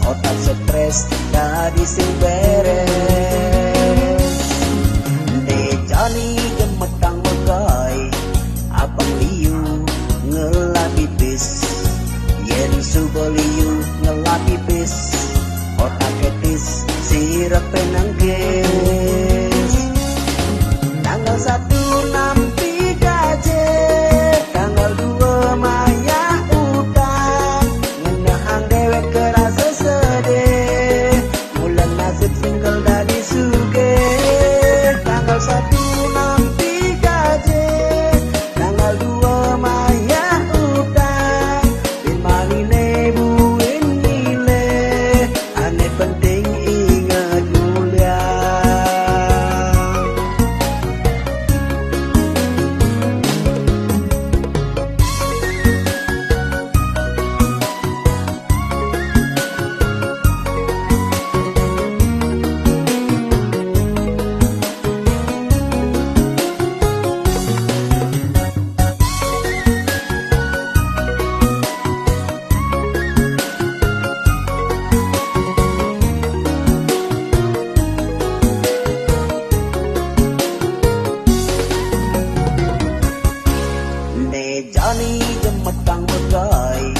otak stres dari sing beres. Dejani gemetang megai abang liu ngelapi bis, yen subeliu ngelapi bis, otak ketis sirap penangkis. Tanggal 1 nampi gaje, tanggal 2 maya utang, ngenahang dewek kerasa sedih, mulan nasib single dari suge. Tanggal 1 nampi gaje, tanggal 2 maya utang, bin manine buin nilai, aneh penting ingat mulia. Dejani gemetang megai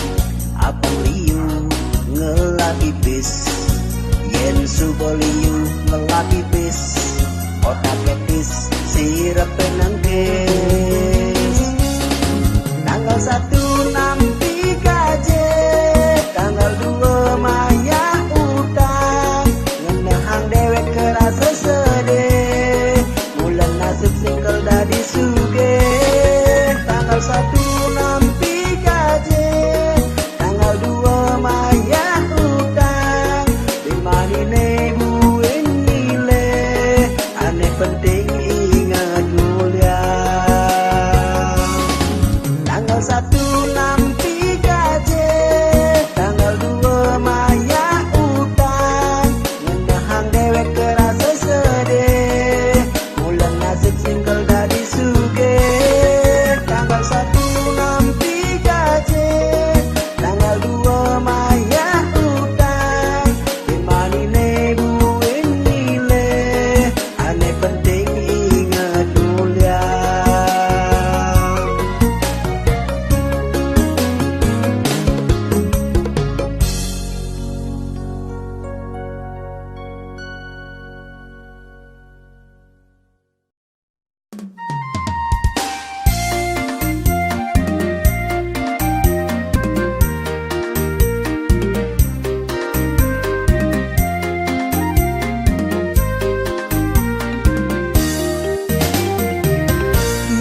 abang liu ngelapi bis, yen subeliu ngelapi bis, otak ketis sirap penangkis. Tanggal 1 nampi gaje, tanggal 2 maya utang, ngenahang dewek kerasa sedih, mulan nasib single dari suge. Tanggal 1 nampi gaje, tanggal 2 maya utang, bin manine buin nilai, aneh penting ingat mulia. Tanggal 1 nampi gaje, tanggal 2 maya utang, ngenahang dewek kerasa sedih, mulan nasib single dari suge. Tanggal 1 nampi gaje, tanggal 2 maya utang, bin manine buin nilai, aneh penting ingat mulia.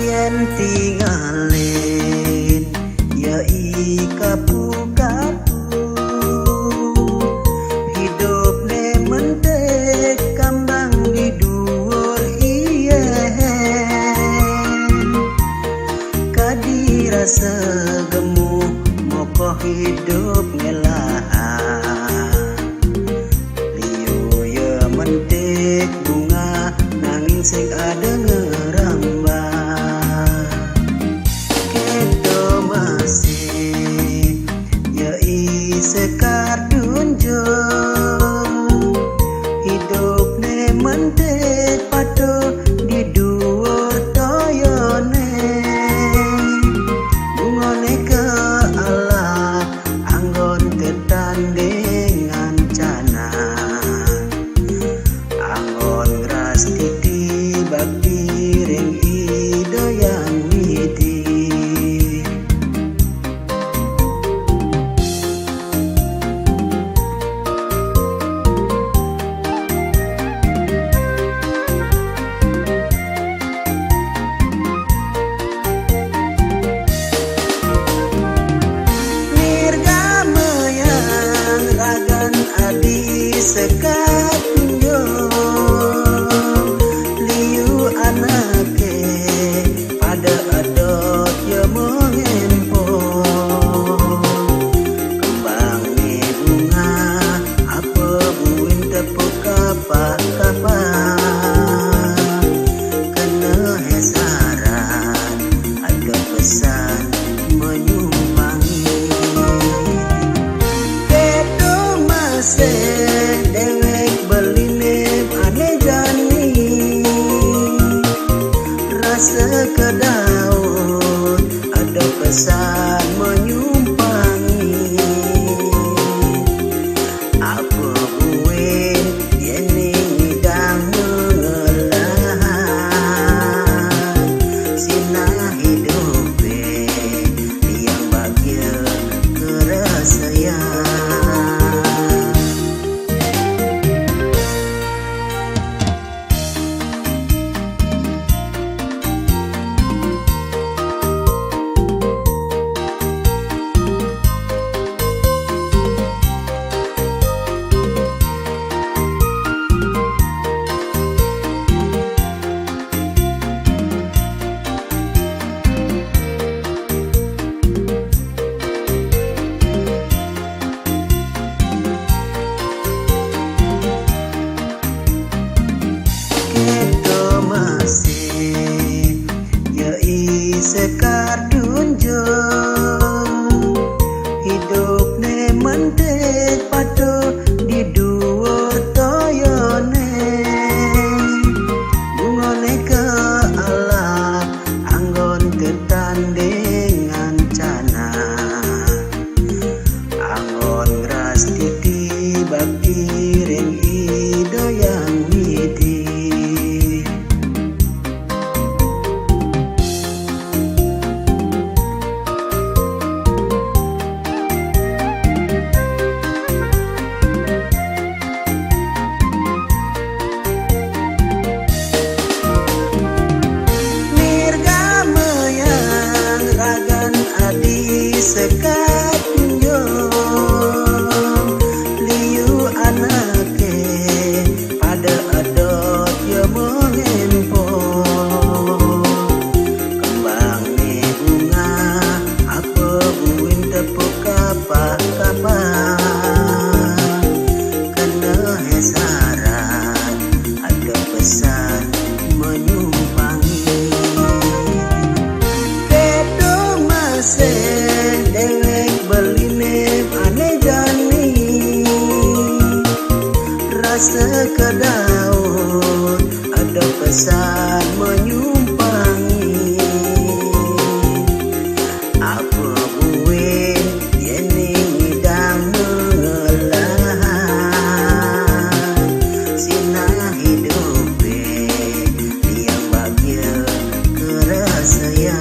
Yen tinggalin ya kapu-kapu, hidup ne mentek kambang di dhuwur iyen, kadirasa gemuh moko hidup ngelahan. Liu ya mentek bunga nanging sing ada ngerambah. Sekar dunjung hidup ne mentek pato di dhuwur toyone, bungone ke Allah anggon tetandingan cana, anggon ngras titi bakti ring idoyang witi. Sekat liu anake pada adot ya mengempo, kembang bunga apa buin tepuk kapak-kapak, kena hesaran ada pesan menyumbangi kedo masa ke daun, ada pesan menyumpangi. Apa buin ini ngidang mengelah, sinah hidup yang bahagia kerasaya.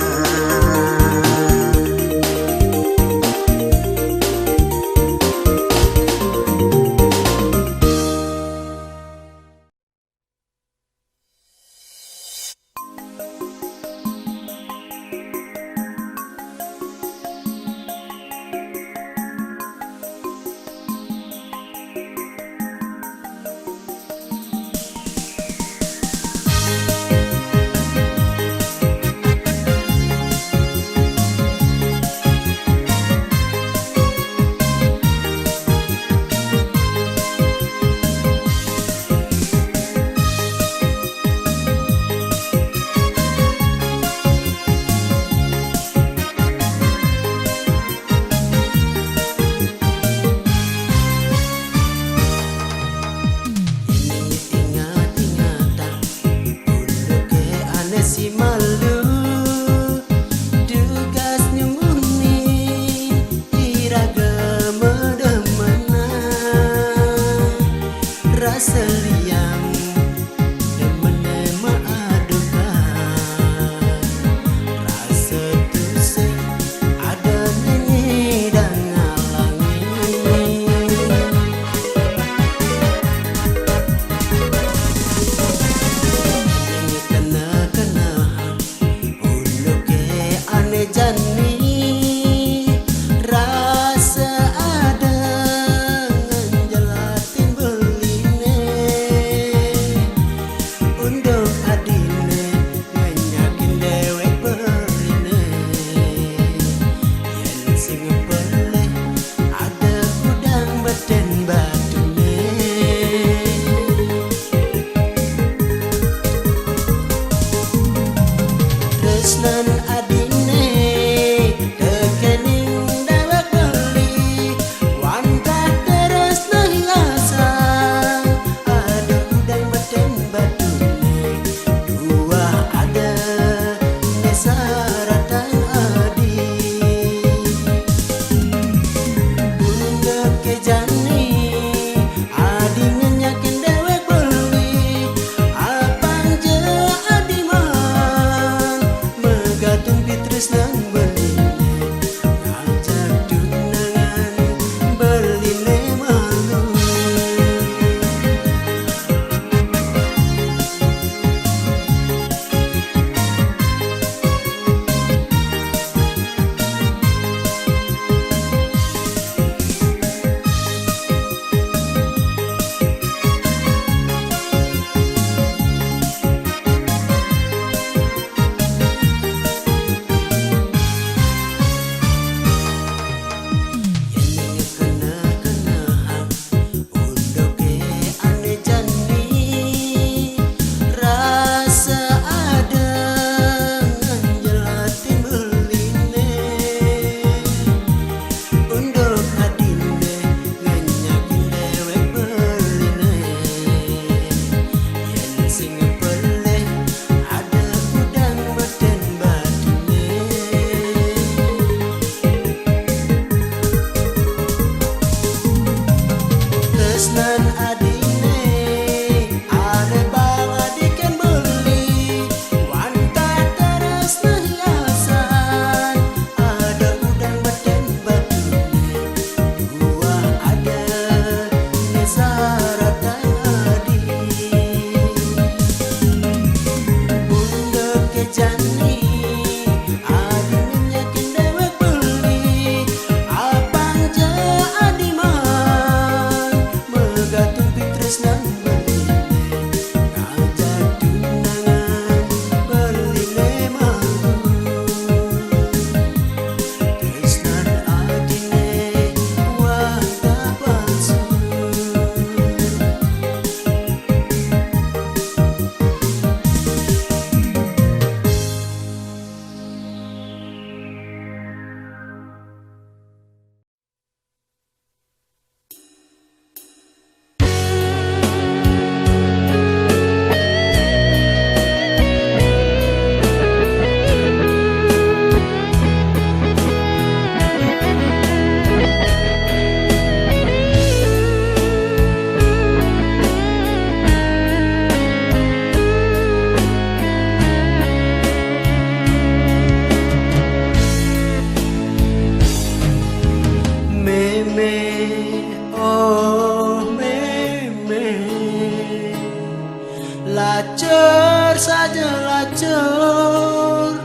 Lacur saja lacur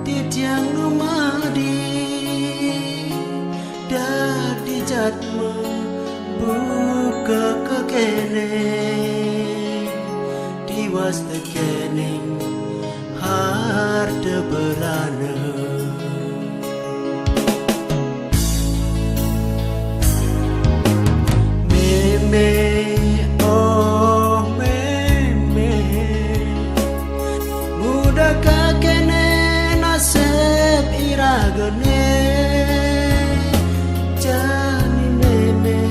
di tiang rumah dadi jatmu buka kekene diwas tekening harta berana meme iragane jani meme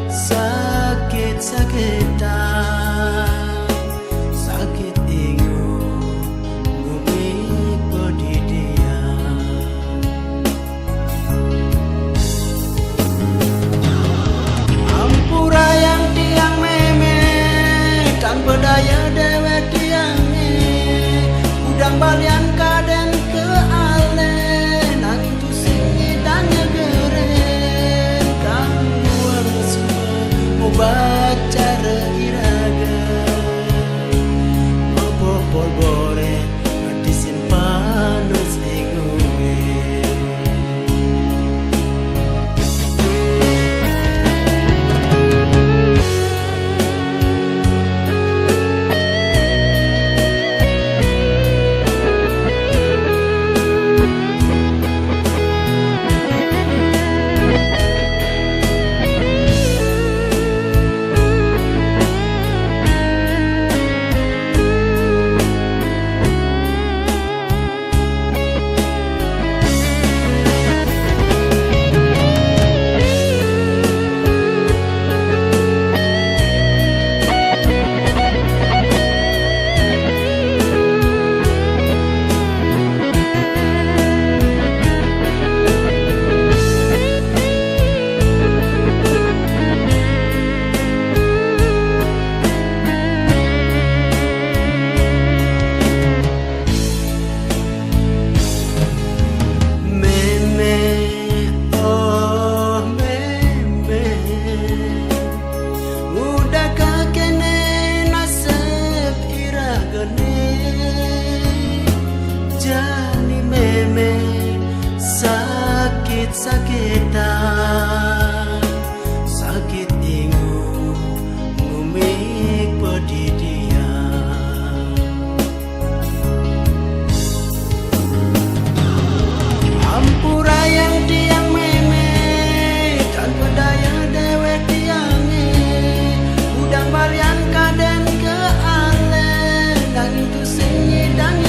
sakit-sakitan sakit ingu ngumik bodidia ampura yang tiang meme tanpa daya dewe tiangnya udang balian kaden ke bacara iraga popol bore disimpan singue jani meme sakit-sakitan sakit ingu ngumik bodidia ampura yang tiang meme tanpa daya dewe tiangnya udang balian kaden ke ale dan itu sinyi dan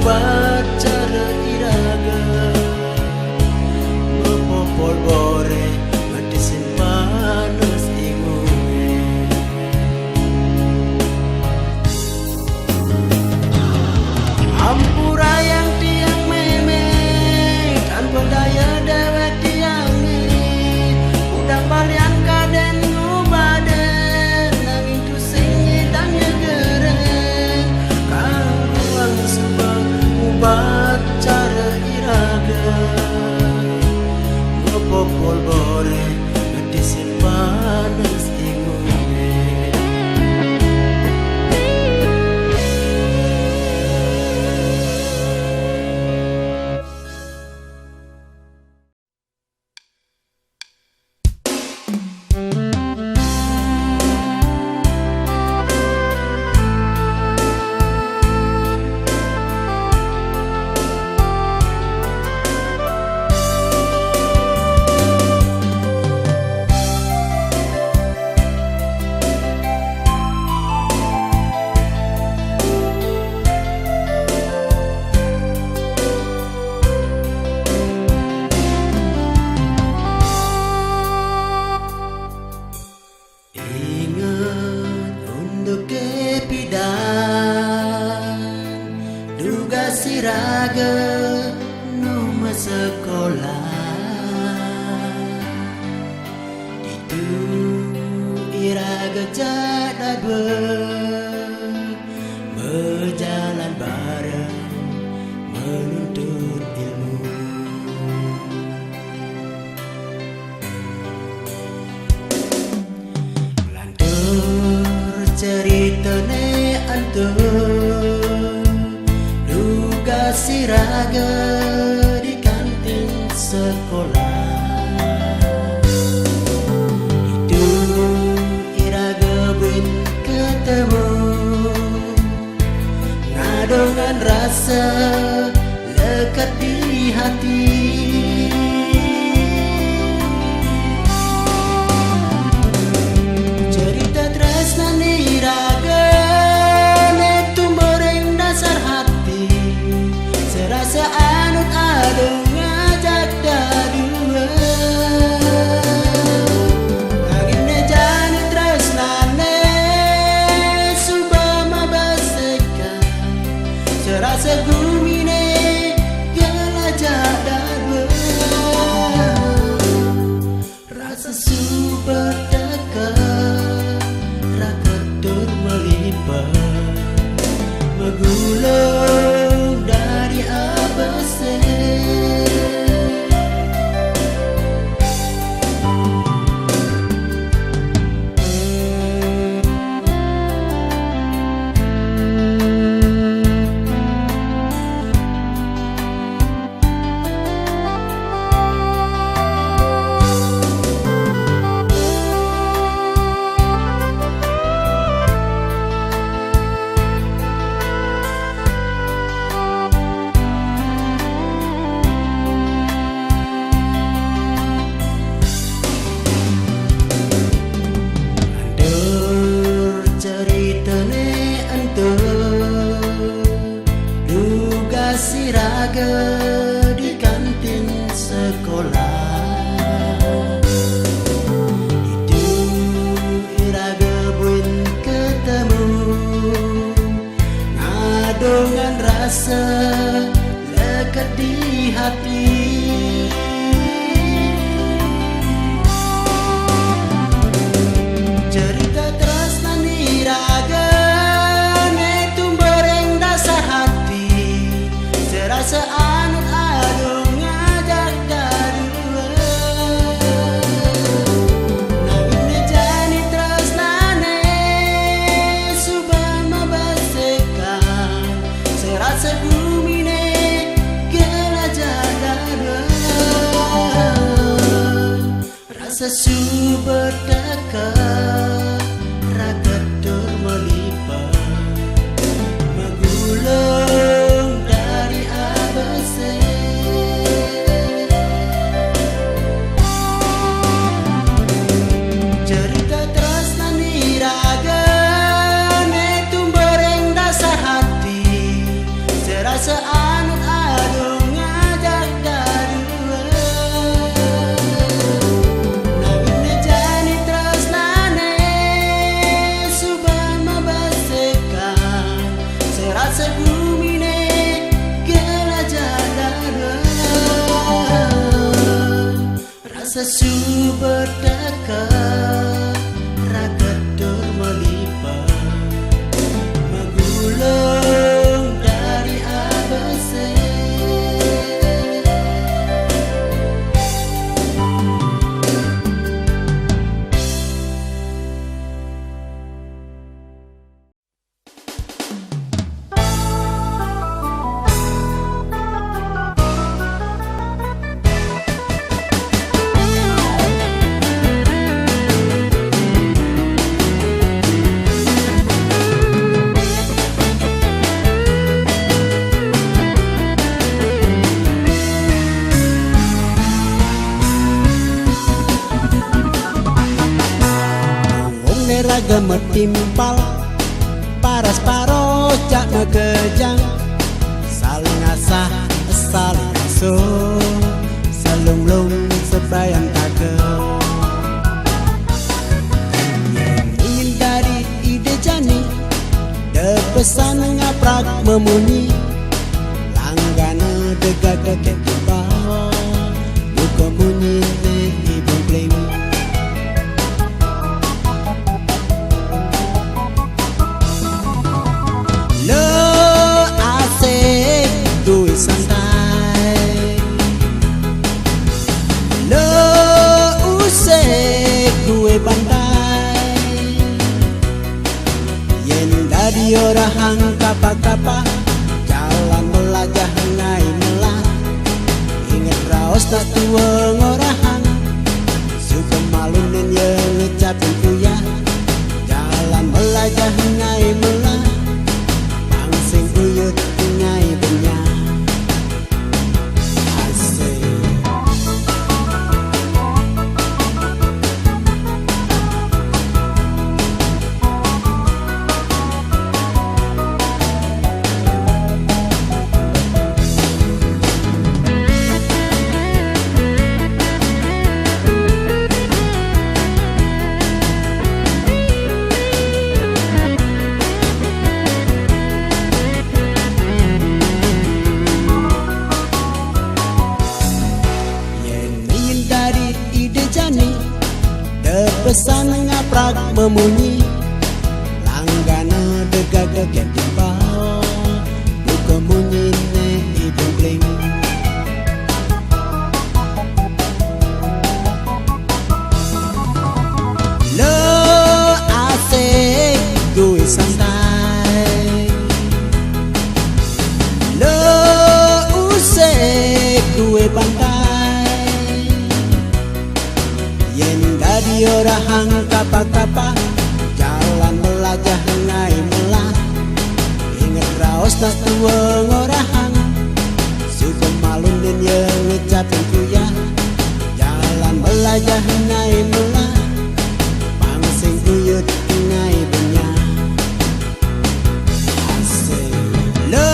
bacara iraga popol bore disimpan singue ampura yang tiang meme tanpa daya dewe tiangnya udang balian kaden ngubaden nanging tu singi dan nyegereng kang subang bacara iraga popol bore disimpan singue siraga numa sekolah itu iraga jada dua berjalan bareng menuntut ilmu. entuh duga siraga di kantin sekolah. Itu iraga bin ketemu ngadongan rasa lekat di hati. Cerita tresna iraga netu boreng dasar hati, serasa anut adong ngajak dadua. Angin jani tresnane subama baseka, serasa gumine gelajah dadua. Rasa super dekat raketur melipat megulung dari abase. Siraga di kantin sekolah. Itu iraga buin ketemu ngadongan rasa lekat di hati. Cerita tresna iraga netu boreng dasar hati, serasa anut adong ngajak dadua. Nangine jani tresnane subama baseka, serasa gumine gelajah dadua. Rasa super dekat raketur melipat megulung dari abase. Cerita tresna iraga netu boreng dasar hati, serasa anut adong ngajak dadua. Nangine jani tresnane subama baseka, serasa gumine gelajah dadua. Rasa super dekat raketur melipat megulung dari abase. Raga metimpal paras paros jak nekejang, saling asah saling asuh selunglung sebayang take. Yang ingin dari ide jani depesan ngaprak memunyi, langgana degak kekek bawah buka bunyi ibu klaim. Santai lo usek gue pandai yen dari dadi orang kapa-kapa jalan melajah ngai melah inget raos tak tua ngorahan suka malunin yang ngecapin kuya jalan melajah ngai melah pangsing uyut ngai benya asik. Pesan ngaprak memunyi langgana degag ketimbau buka munyi ne hidung bling lo asik gue santai lo usik gue pantai di orang kapa-kapa jalan melajah ngai melah inget raos tak tua ngorahan suka malunin yang ngecapin kuya jalan melajah ngai melah pangsing uyut ngai benya asik lo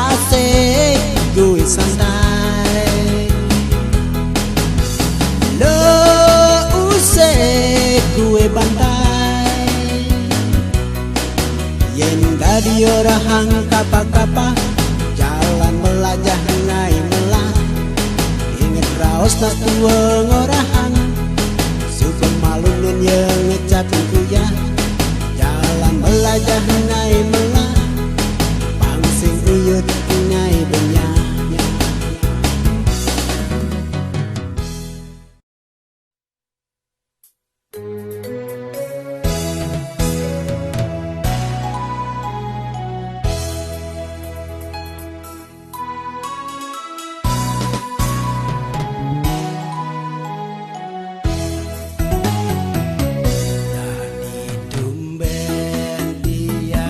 asik gue santai lo gue bantai yen dadi orang kapa-kapa jalan melajah ngai melah inget raos tak tua ngorahan suka malunin yang ngecapin kuya jalan melajah ngai melah pangsing uyut ngai benya tumben dia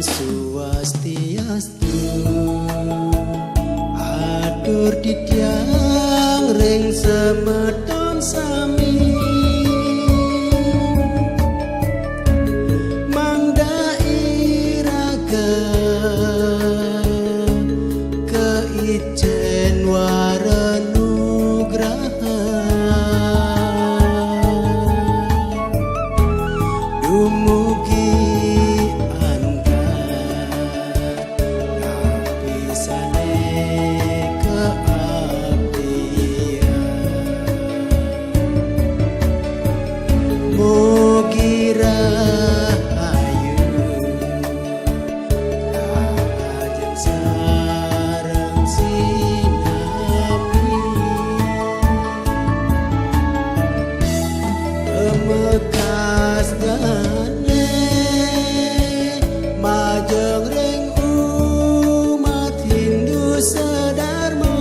Swastiastu. Atur dityang ring semeton sami, mangda iraga keijen warenugraha. Dumugi mugi rahayu lajeng sareng sinami, pemekas dane majeng ring umat Hindu sedarmo.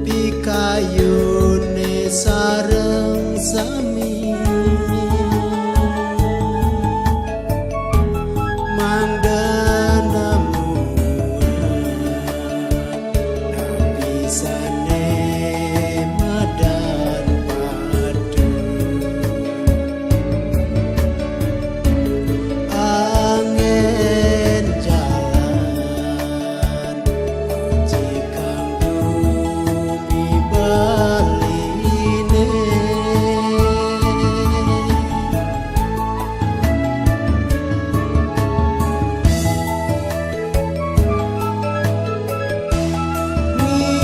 Pikayune sareng sami, mangdana napisane madan padu. Angin jalan jikang bumi baline,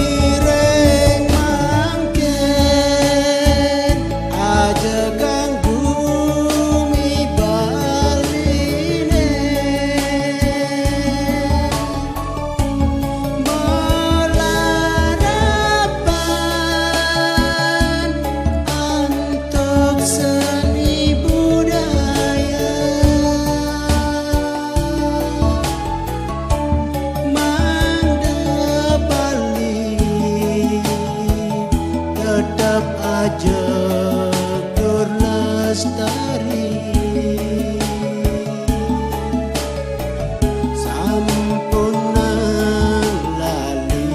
miring mangken ajegang bumi baline, melarapan untuk seni budaya, mangda Bali tetap aja tur lestari. Sampun nang lali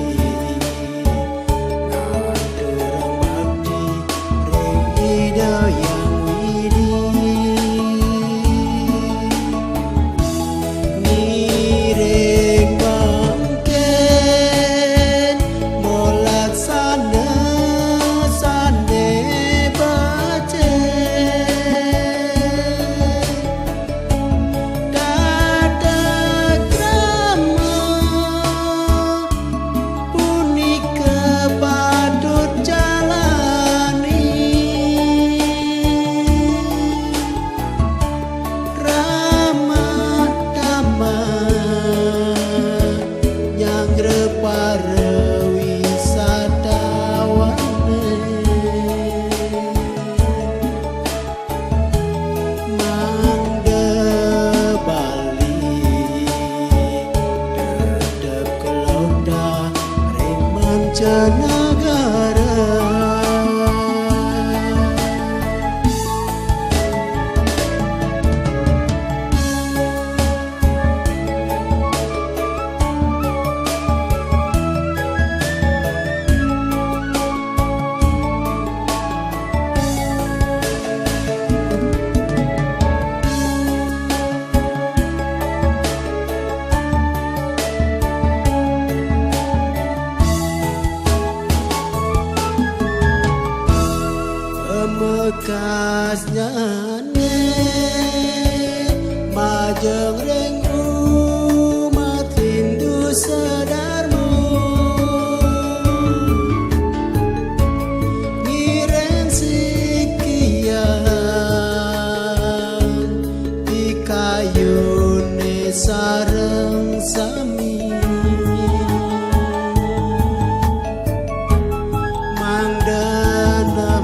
ngaturang bakti ring hidayang widi, miring bangken molaksana sane bace, dadak rama punika patut jalani. Rama dhamma nyangre pariwisatawane, mangda Bali dedep kelauda ring mancanagara. Pemekas nyane majeng ring umat Hindu sedarmo, ngiring sikian pikayune sareng sami, mangdana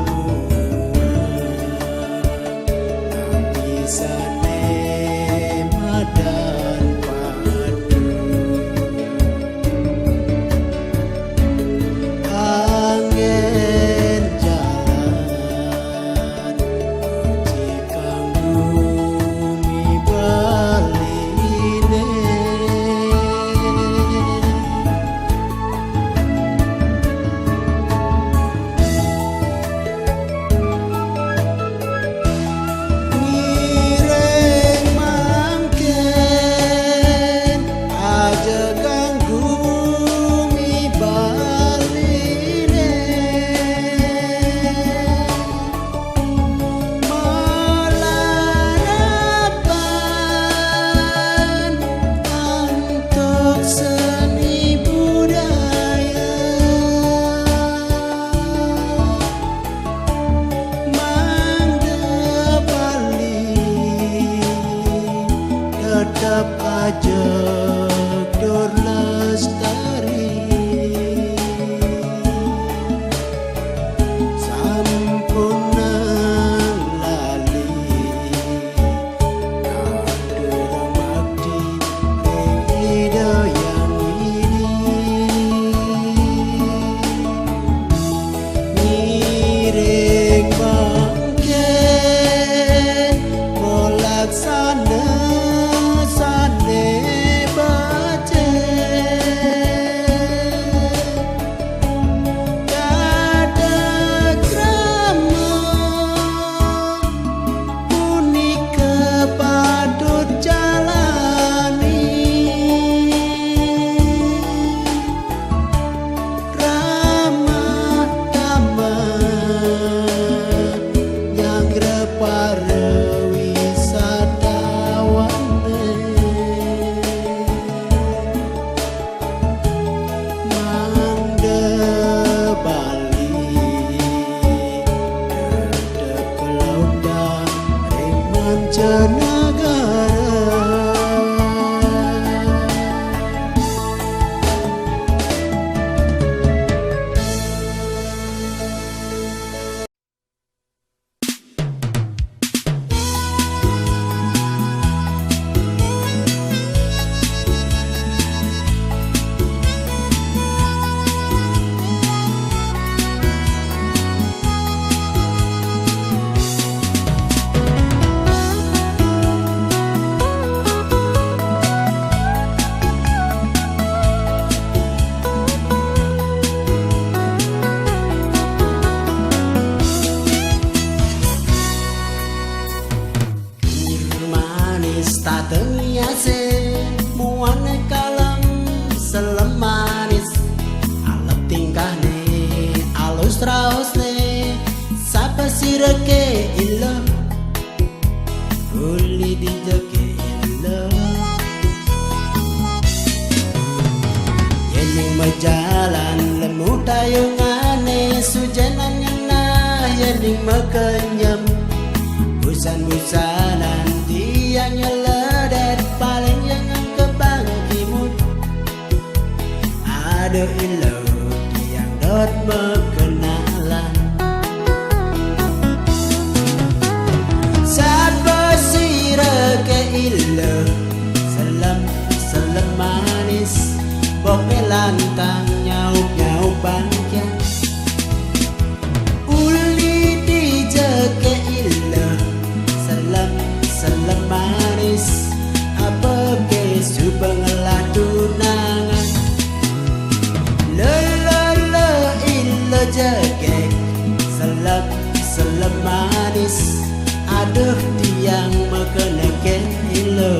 Jalan lemu tayungane sujenan ngena yening mekenyem busan-busanan dia nyeledet paling yang kebang kimut ada ilo yang dot mekenalan saat bersira ke ilo selam manis boke lantang nyaup bangkang uli di jeke ila salam manis apa ke subengelah tunangan lele ila jeke salam manis aduh tiang mekeneken ila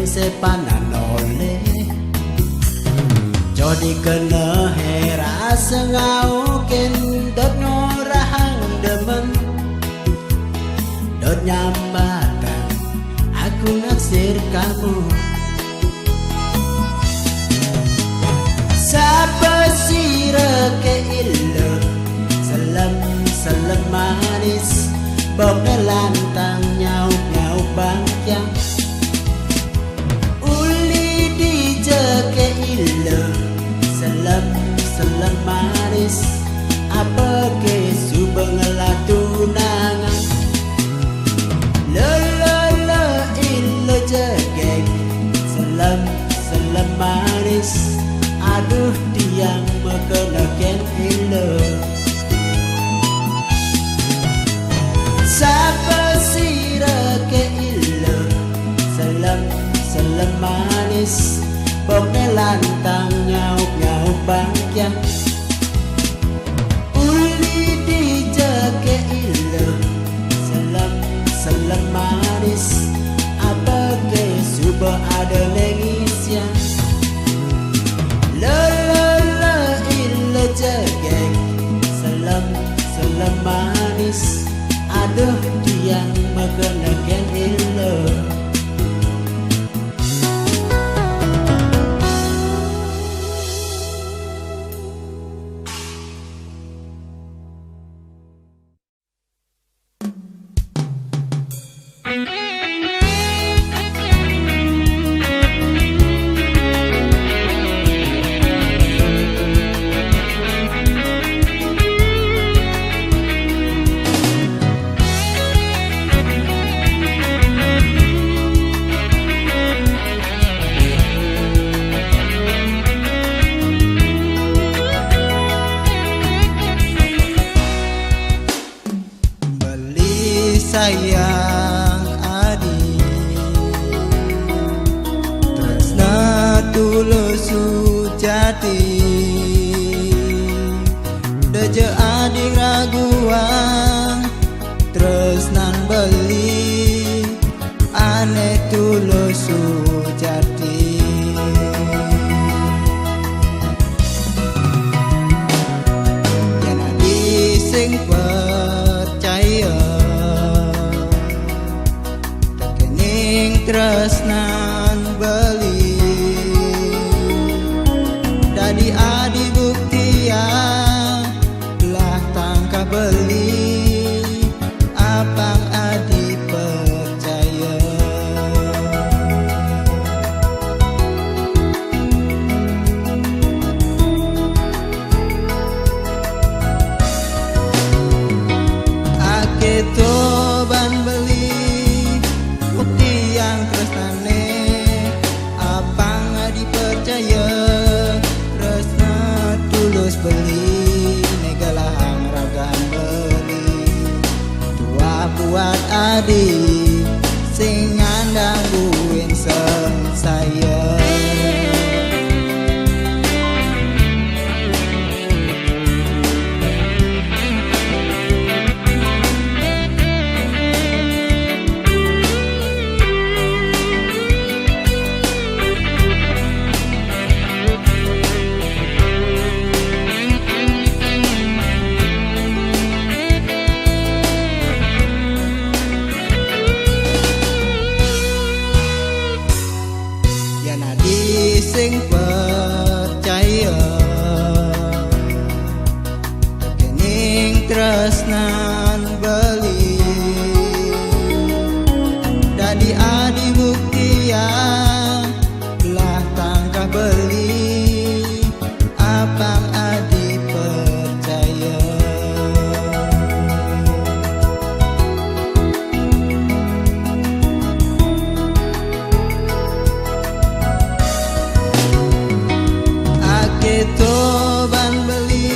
sepanan oleh jadi kena hera sengauken dot ngorahang demen dot nyambatan aku naksir kamu sapa sira ke ilo salam manis boke lantang nyaup bangkang ke ilo salam manis apa ke subengelah tunangan lele ilo jegek salam manis aduh tiang mekenaken ilo sapa sira ke ilo salam manis boke lantang nyaup bangkang uli di jake ilo salam manis apa ke subuh ada nengisya lele ilo jake salam manis aduh tiang mekenaken ilo sayang adik tresna tulus sujati deje adik raguan tresnan beli aneh tulus sujati yana dising percaya tresnan beli dadi adi buktian belah tangka beli apang adi percaya ake toban beli yang tresnan buat adi sing ngandang buin saya. Sing percaya kening tresnan beli dadi adi buktian belah tangkah beli apang adi percaya. Toban beli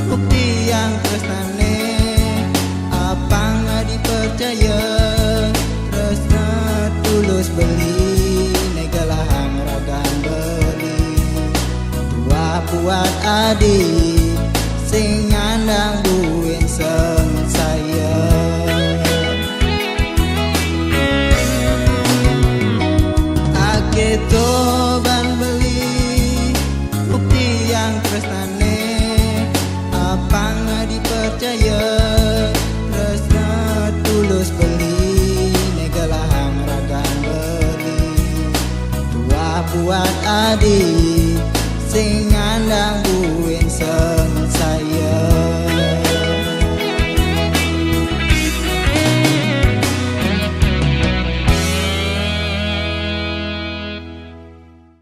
bukti yang tresnane apang dipercaya tresna tulus beli negalahang ragan beli tua buat adi sing ngandang buin saya. Ake toban beli bukti yang tresnane apang dipercaya tresna tulus beli negalahang ragan beli tua buat adi sing